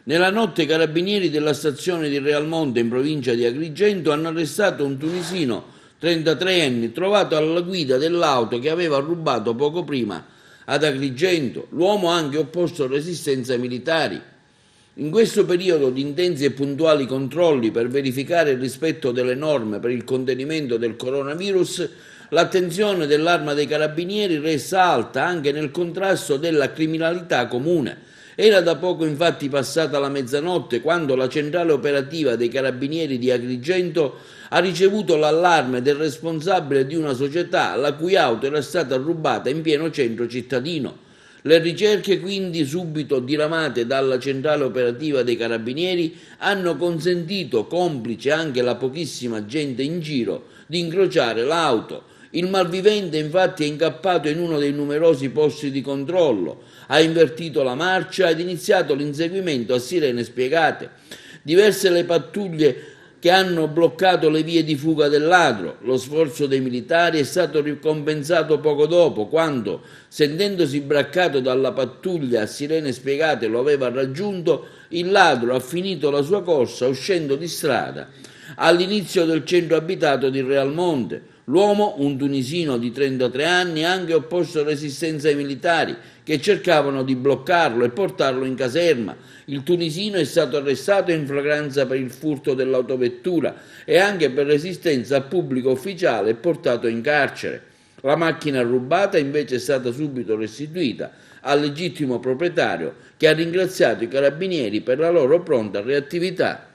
Nella notte i carabinieri della stazione di Realmonte in provincia di Agrigento hanno arrestato un tunisino 33enne trovato alla guida dell'auto che aveva rubato poco prima ad Agrigento. L'uomo ha anche opposto resistenza ai militari. In questo periodo di intensi e puntuali controlli per verificare il rispetto delle norme per il contenimento del coronavirus, l'attenzione dell'Arma dei Carabinieri resta alta anche nel contrasto della criminalità comune. Era da poco infatti passata la mezzanotte quando la centrale operativa dei Carabinieri di Agrigento ha ricevuto l'allarme del responsabile di una società la cui auto era stata rubata in pieno centro cittadino. Le ricerche quindi subito diramate dalla centrale operativa dei Carabinieri hanno consentito, complice anche la pochissima gente in giro, di incrociare l'auto. Il malvivente infatti è incappato in uno dei numerosi posti di controllo, ha invertito la marcia ed iniziato l'inseguimento a sirene spiegate. Diverse le pattuglie che hanno bloccato le vie di fuga del ladro. Lo sforzo dei militari è stato ricompensato poco dopo, quando, sentendosi braccato dalla pattuglia a sirene spiegate lo aveva raggiunto, il ladro ha finito la sua corsa uscendo di strada all'inizio del centro abitato di Realmonte. L'uomo, un tunisino di 33 anni, ha anche opposto resistenza ai militari che cercavano di bloccarlo e portarlo in caserma. Il tunisino è stato arrestato in flagranza per il furto dell'autovettura e anche per resistenza a pubblico ufficiale e portato in carcere. La macchina rubata invece è stata subito restituita al legittimo proprietario, che ha ringraziato i carabinieri per la loro pronta reattività.